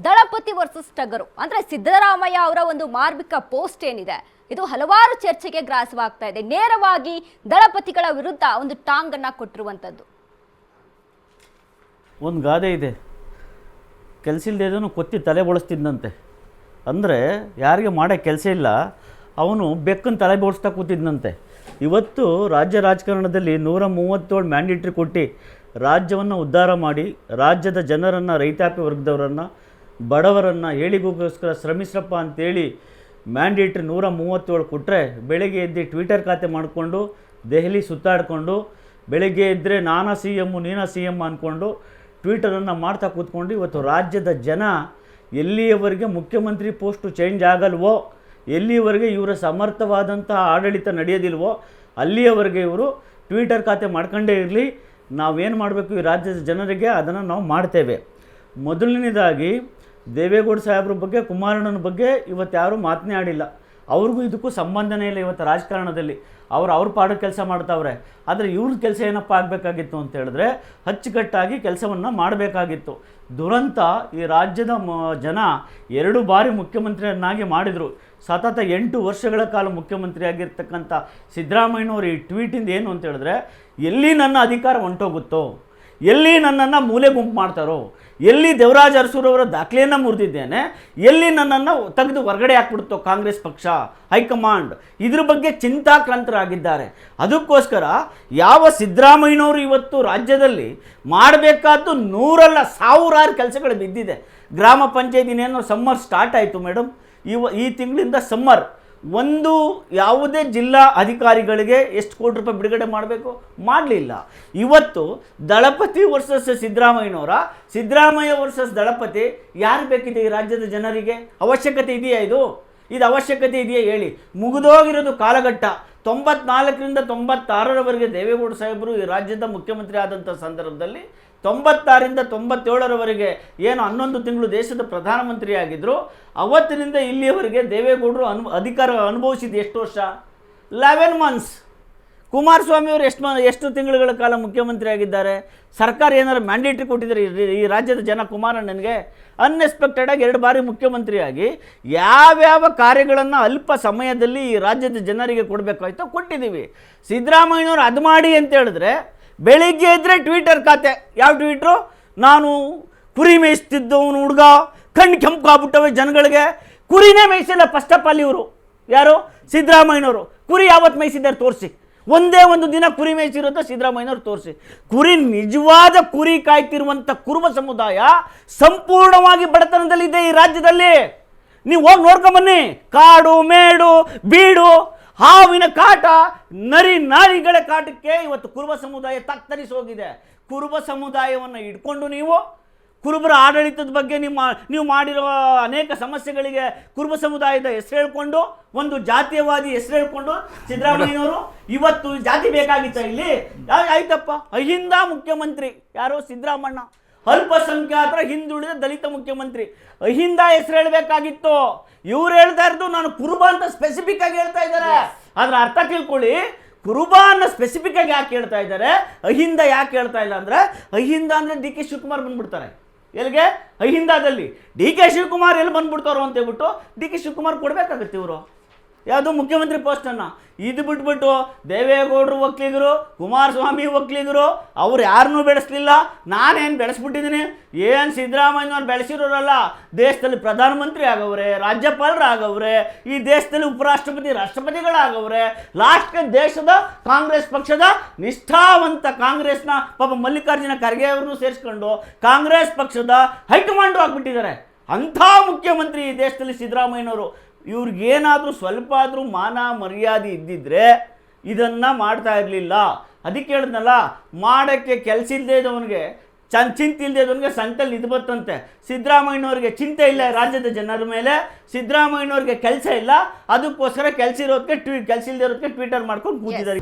ದಳಪತಿ versus ಟಗರು ಅಂದ್ರೆ ಸಿದ್ದರಾಮಯ್ಯ ಅವರ ಒಂದು ಮಾರ್ಮಿಕ ಪೋಸ್ಟ್ ಏನಿದೆ ಇದು ಹಲವಾರು ಚರ್ಚೆಗೆ ಗ್ರಾಸವಾಗ್ತಾ ಇದೆ. ನೇರವಾಗಿ ದಳಪತಿಗಳ ವಿರುದ್ಧ ಒಂದು ಟಾಂಗ್ ಅನ್ನ ಕೊಟ್ಟಿರುವಂತದ್ದು. ಒಂದು ಗಾದೆ ಇದೆ, ಕೆಲಸ ಇಲ್ಲದೇನು ಕೊತ್ತಿ ತಲೆ ಬೋಳಿಸ್ತಿದ್ದಂತೆ. ಅಂದರೆ ಯಾರಿಗೆ ಮಾಡೋ ಕೆಲಸ ಇಲ್ಲ ಅವನು ಬೆಕ್ಕನ್ನು ತಲೆ ಬೋಳಿಸ್ತಾ ಕೂತಿದ್ದಂತೆ. ಇವತ್ತು ರಾಜ್ಯ ರಾಜಕಾರಣದಲ್ಲಿ 137 ಮ್ಯಾಂಡೇಟ್ರಿ ಕೊಟ್ಟು ರಾಜ್ಯವನ್ನು ಉದ್ಧಾರ ಮಾಡಿ ರಾಜ್ಯದ ಜನರನ್ನು, ರೈತಾಪಿ ವರ್ಗದವರನ್ನು, ಬಡವರನ್ನು ಹೇಳಿಗೋಸ್ಕರ ಶ್ರಮಿಸ್ರಪ್ಪ ಅಂತೇಳಿ ಮ್ಯಾಂಡೇಟ್ರಿ 137 ಕೊಟ್ಟರೆ ಬೆಳಗ್ಗೆ ಎದ್ದು ಟ್ವಿಟರ್ ಖಾತೆ ಮಾಡಿಕೊಂಡು ದೆಹಲಿ ಸುತ್ತಾಡಿಕೊಂಡು ಬೆಳಗ್ಗೆ ಇದ್ದರೆ ನಾನಾ ಸಿ ಎಮ್ಮು ನೀನಾ ಸಿ ಎಮ್ ಅಂದ್ಕೊಂಡು ಟ್ವೀಟರನ್ನು ಮಾಡ್ತಾ ಕೂತ್ಕೊಂಡು ಇವತ್ತು ರಾಜ್ಯದ ಜನ ಎಲ್ಲಿಯವರೆಗೆ ಮುಖ್ಯಮಂತ್ರಿ ಪೋಸ್ಟು ಚೇಂಜ್ ಆಗಲ್ವೋ, ಎಲ್ಲಿಯವರೆಗೆ ಇವರ ಸಮರ್ಥವಾದಂತಹ ಆಡಳಿತ ನಡೆಯೋದಿಲ್ವೋ ಅಲ್ಲಿಯವರೆಗೆ ಇವರು ಟ್ವಿಟರ್ ಖಾತೆ ಮಾಡ್ಕೊಂಡೇ ಇರಲಿ. ನಾವೇನು ಮಾಡಬೇಕು ಈ ರಾಜ್ಯದ ಜನರಿಗೆ ಅದನ್ನು ನಾವು ಮಾಡ್ತೇವೆ. ಮೊದಲನೇದಾಗಿ ದೇವೇಗೌಡ ಸಾಹೇಬ್ರ ಬಗ್ಗೆ, ಕುಮಾರಣ್ಣನ ಬಗ್ಗೆ ಇವತ್ತು ಯಾರೂ ಮಾತನೇ ಆಡಿಲ್ಲ. ಅವ್ರಿಗೂ ಇದಕ್ಕೂ ಸಂಬಂಧನೇ ಇಲ್ಲ. ಇವತ್ತು ರಾಜಕಾರಣದಲ್ಲಿ ಅವ್ರ ಪಾಡು ಕೆಲಸ ಮಾಡ್ತಾವ್ರೆ. ಆದರೆ ಇವ್ರ ಕೆಲಸ ಏನಪ್ಪ ಆಗಬೇಕಾಗಿತ್ತು ಅಂತ ಹೇಳಿದ್ರೆ ಅಚ್ಚುಕಟ್ಟಾಗಿ ಕೆಲಸವನ್ನು ಮಾಡಬೇಕಾಗಿತ್ತು. ದುರಂತ ಈ ರಾಜ್ಯದ ಜನ 2 ಬಾರಿ ಮುಖ್ಯಮಂತ್ರಿಯನ್ನಾಗಿ ಮಾಡಿದರು. ಸತತ 8 ವರ್ಷಗಳ ಕಾಲ ಮುಖ್ಯಮಂತ್ರಿಯಾಗಿರ್ತಕ್ಕಂಥ ಸಿದ್ದರಾಮಯ್ಯನವರು ಈ ಟ್ವೀಟಿಂದ ಏನು ಅಂತ ಹೇಳಿದ್ರೆ, ಎಲ್ಲಿ ನನ್ನ ಅಧಿಕಾರ ಹೊಂಟೋಗುತ್ತೋ, ಎಲ್ಲಿ ನನ್ನನ್ನು ಮೂಲೆ ಗುಂಪು ಮಾಡ್ತಾರೋ, ಎಲ್ಲಿ ದೇವರಾಜ ಅರಸೂರವರ ದಾಖಲೆಯನ್ನು ಮುರಿದಿದ್ದೇನೆ, ಎಲ್ಲಿ ನನ್ನನ್ನು ತೆಗೆದು ಹೊರಗಡೆ ಹಾಕ್ಬಿಡುತ್ತೋ ಕಾಂಗ್ರೆಸ್ ಪಕ್ಷ ಹೈಕಮಾಂಡ್, ಇದ್ರ ಬಗ್ಗೆ ಚಿಂತಾಕ್ರಾಂತರಾಗಿದ್ದಾರೆ. ಅದಕ್ಕೋಸ್ಕರ ಯಾವ ಸಿದ್ದರಾಮಯ್ಯನವರು ಇವತ್ತು ರಾಜ್ಯದಲ್ಲಿ ಮಾಡಬೇಕಾದ್ದು 100 ಅಲ್ಲ 1000 ಕೆಲಸಗಳು ಬಿದ್ದಿದೆ. ಗ್ರಾಮ ಪಂಚಾಯತಿನೇನೋ ಸಮ್ಮರ್ ಸ್ಟಾರ್ಟ್ ಆಯಿತು ಮೇಡಮ್, ಈ ತಿಂಗಳಿಂದ ಸಮ್ಮರ್. ಒಂದು ಯಾವುದೇ ಜಿಲ್ಲಾ ಅಧಿಕಾರಿಗಳಿಗೆ ಎಷ್ಟು ಕೋಟಿ ರೂಪಾಯಿ ಬಿಡುಗಡೆ ಮಾಡಬೇಕು, ಮಾಡಲಿಲ್ಲ. ಇವತ್ತು ದಳಪತಿ ವರ್ಸಸ್ ಸಿದ್ದರಾಮಯ್ಯನವರ, ಸಿದ್ದರಾಮಯ್ಯ ವರ್ಸಸ್ ದಳಪತಿ ಯಾರು ಬೇಕಿದೆ ಈ ರಾಜ್ಯದ ಜನರಿಗೆ? ಅವಶ್ಯಕತೆ ಇದೆಯಾ? ಇದು ಅವಶ್ಯಕತೆ ಇದೆಯಾ ಹೇಳಿ? ಮುಗಿದೋಗಿರೋದು ಕಾಲಘಟ್ಟ. 94ರಿಂದ 96ರವರೆಗೆ ದೇವೇಗೌಡ ಸಾಹೇಬರು ಈ ರಾಜ್ಯದ ಮುಖ್ಯಮಂತ್ರಿ ಆದಂಥ ಸಂದರ್ಭದಲ್ಲಿ 96ರಿಂದ 97ರವರೆಗೆ ಏನು 11 ತಿಂಗಳು ದೇಶದ ಪ್ರಧಾನಮಂತ್ರಿ ಆಗಿದ್ದರು. ಅವತ್ತಿನಿಂದ ಇಲ್ಲಿಯವರೆಗೆ ದೇವೇಗೌಡರು ಅಧಿಕಾರ ಅನುಭವಿಸಿದ ಎಷ್ಟು ವರ್ಷ? 11 ಮಂತ್ಸ್. ಕುಮಾರಸ್ವಾಮಿಯವರು ಎಷ್ಟು ತಿಂಗಳುಗಳ ಕಾಲ ಮುಖ್ಯಮಂತ್ರಿ ಆಗಿದ್ದಾರೆ? ಸರ್ಕಾರ ಏನಾದ್ರು ಮ್ಯಾಂಡೇಟ್ರಿ ಕೊಟ್ಟಿದ್ದಾರೆ ಈ ರಾಜ್ಯದ ಜನ ಕುಮಾರಣ್ಣನಿಗೆ? ಅನ್ಎಕ್ಸ್ಪೆಕ್ಟೆಡಾಗಿ 2 ಬಾರಿ ಮುಖ್ಯಮಂತ್ರಿಯಾಗಿ ಯಾವ್ಯಾವ ಕಾರ್ಯಗಳನ್ನು ಅಲ್ಪ ಸಮಯದಲ್ಲಿ ಈ ರಾಜ್ಯದ ಜನರಿಗೆ ಕೊಡಬೇಕಾಯ್ತೋ ಕೊಟ್ಟಿದ್ದೀವಿ. ಸಿದ್ದರಾಮಯ್ಯನವರು ಅದು ಮಾಡಿ ಅಂತ ಹೇಳಿದ್ರೆ ಬೆಳಿಗ್ಗೆ ಇದ್ದರೆ ಟ್ವಿಟರ್ ಖಾತೆ. ಯಾವ ಟ್ವೀಟ್ರು? ನಾನು ಕುರಿ ಮೇಯಿಸ್ತಿದ್ದವನು ಹುಡುಗ, ಕಣ್ಣು ಕೆಂಪಾಗ್ಬಿಟ್ಟವೆ ಜನಗಳಿಗೆ. ಕುರಿನೇ ಮೇಯಿಸಿಲ್ಲ ಫಸ್ಟ್ ಆಫ್ ಆಲ್ ಇವರು. ಯಾರು? ಸಿದ್ದರಾಮಯ್ಯನವರು. ಕುರಿ ಯಾವತ್ತು ಮೇಯಿಸಿದ್ದಾರೆ ತೋರಿಸಿ. ಒಂದೇ ಒಂದು ದಿನ ಕುರಿ ಮೇಯಿಸಿರೋದು ಸಿದ್ದರಾಮಯ್ಯನವರು ತೋರಿಸಿ. ನಿಜವಾದ ಕುರಿ ಕಾಯ್ತಿರುವಂಥ ಕುರುಬ ಸಮುದಾಯ ಸಂಪೂರ್ಣವಾಗಿ ಬಡತನದಲ್ಲಿದೆ ಈ ರಾಜ್ಯದಲ್ಲಿ. ನೀವು ಹೋಗಿ ನೋಡ್ಕೊಂಬನ್ನಿ. ಕಾಡು ಮೇಡು ಬೀಡು ಹಾವಿನ ಕಾಟ, ನಾರಿಗಳ ಕಾಟಕ್ಕೆ ಇವತ್ತು ಕುರುಬ ಸಮುದಾಯ ತತ್ತರಿಸಿ ಹೋಗಿದೆ. ಕುರುಬ ಸಮುದಾಯವನ್ನು ಇಟ್ಕೊಂಡು ನೀವು ಕುರುಬರ ಆಡಳಿತದ ಬಗ್ಗೆ ನೀವು ಮಾಡಿರುವ ಅನೇಕ ಸಮಸ್ಯೆಗಳಿಗೆ ಕುರುಬ ಸಮುದಾಯದ ಹೆಸರು ಹೇಳ್ಕೊಂಡು, ಒಂದು ಜಾತೀಯವಾದಿ ಹೆಸರು ಹೇಳ್ಕೊಂಡು ಸಿದ್ದರಾಮಯ್ಯನವರು ಇವತ್ತು ಜಾತಿ ಬೇಕಾಗಿತ್ತ ಇಲ್ಲಿ? ಆಯ್ತಪ್ಪ, ಅಹಿಂದ ಮುಖ್ಯಮಂತ್ರಿ ಯಾರು? ಸಿದ್ದರಾಮಣ್ಣ. ಅಲ್ಪಸಂಖ್ಯಾತರ ಹಿಂದುಳಿದ ದಲಿತ ಮುಖ್ಯಮಂತ್ರಿ. ಅಹಿಂದ ಹೆಸರು ಹೇಳಬೇಕಾಗಿತ್ತು. ಇವ್ರು ಹೇಳ್ತಾ ಇರೋದು ನಾನು ಕುರುಬ ಅಂತ ಸ್ಪೆಸಿಫಿಕ್ ಆಗಿ ಹೇಳ್ತಾ ಇದ್ದಾರೆ. ಅದರ ಅರ್ಥ ತಿಳ್ಕೊಳ್ಳಿ. ಕುರುಬ ಅನ್ನೋ ಸ್ಪೆಸಿಫಿಕ್ ಆಗಿ ಯಾಕೆ ಹೇಳ್ತಾ ಇದ್ದಾರೆ, ಅಹಿಂದ ಯಾಕೆ ಹೇಳ್ತಾ ಇಲ್ಲ ಅಂದರೆ, ಅಹಿಂದ ಅಂದರೆ ಡಿ ಕೆ ಶಿವಕುಮಾರ್ ಬಂದ್ಬಿಡ್ತಾರೆ. ಎಲ್ಲಿಗೆ? ಅಹಿಂದದಲ್ಲಿ ಡಿ ಕೆ ಶಿವಕುಮಾರ್ ಎಲ್ಲಿ ಬಂದ್ಬಿಡ್ತಾರೋ ಅಂತ ಹೇಳ್ಬಿಟ್ಟು ಡಿ ಕೆ ಶಿವಕುಮಾರ್ ಕೊಡಬೇಕಾಗತ್ತೆ ಇವರು ಯಾವುದು ಮುಖ್ಯಮಂತ್ರಿ ಪೋಸ್ಟನ್ನು. ಇದು ಬಿಟ್ಬಿಟ್ಟು ದೇವೇಗೌಡರು ಒಕ್ಕಲಿಗರು, ಕುಮಾರಸ್ವಾಮಿ ಒಕ್ಕಲಿಗರು, ಅವ್ರು ಯಾರನ್ನೂ ಬೆಳೆಸಲಿಲ್ಲ. ನಾನೇನು ಬೆಳೆಸ್ಬಿಟ್ಟಿದ್ದೀನಿ? ಏನು ಸಿದ್ದರಾಮಯ್ಯನವ್ರು ಬೆಳೆಸಿರೋರಲ್ಲ, ದೇಶದಲ್ಲಿ ಪ್ರಧಾನಮಂತ್ರಿ ಆಗವ್ರೆ, ರಾಜ್ಯಪಾಲರಾಗವ್ರೆ, ಈ ದೇಶದಲ್ಲಿ ಉಪರಾಷ್ಟ್ರಪತಿ ರಾಷ್ಟ್ರಪತಿಗಳಾಗವ್ರೆ. ಲಾಸ್ಟ್ಗೆ ದೇಶದ ಕಾಂಗ್ರೆಸ್ ಪಕ್ಷದ ನಿಷ್ಠಾವಂತ ಕಾಂಗ್ರೆಸ್ನ ಪಾಪ ಮಲ್ಲಿಕಾರ್ಜುನ ಖರ್ಗೆ ಅವ್ರನ್ನೂ ಸೇರಿಸ್ಕೊಂಡು ಕಾಂಗ್ರೆಸ್ ಪಕ್ಷದ ಹೈಕಮಾಂಡು ಆಗಿಬಿಟ್ಟಿದ್ದಾರೆ. ಅಂಥ ಮುಖ್ಯಮಂತ್ರಿ ಈ ದೇಶದಲ್ಲಿ ಸಿದ್ದರಾಮಯ್ಯನವರು. ಇವ್ರಿಗೇನಾದರೂ ಸ್ವಲ್ಪ ಆದರೂ ಮಾನ ಮರ್ಯಾದೆ ಇದ್ದಿದ್ರೆ ಇದನ್ನು ಮಾಡ್ತಾ ಇರಲಿಲ್ಲ. ಅದಕ್ಕೆ ಹೇಳಿದ್ನಲ್ಲ, ಮಾಡೋಕ್ಕೆ ಕೆಲಸ ಇಲ್ಲದೆ ಇದ್ದವನಿಗೆ ಚಿಂತೆ ಇಲ್ಲದೆ ಇದ್ದವನಿಗೆ ಸಂತಲ್ಲಿ ಇದು ಬರ್ತಂತೆ. ಸಿದ್ದರಾಮಯ್ಯನವ್ರಿಗೆ ಚಿಂತೆ ಇಲ್ಲ ರಾಜ್ಯದ ಜನರ ಮೇಲೆ, ಸಿದ್ದರಾಮಯ್ಯನವ್ರಿಗೆ ಕೆಲಸ ಇಲ್ಲ. ಅದಕ್ಕೋಸ್ಕರ ಕೆಲಸ ಇಲ್ಲದೆ ಇರೋದಕ್ಕೆ ಟ್ವೀಟರ್ ಮಾಡ್ಕೊಂಡು ಕೂತಿದ್ದಾರೆ.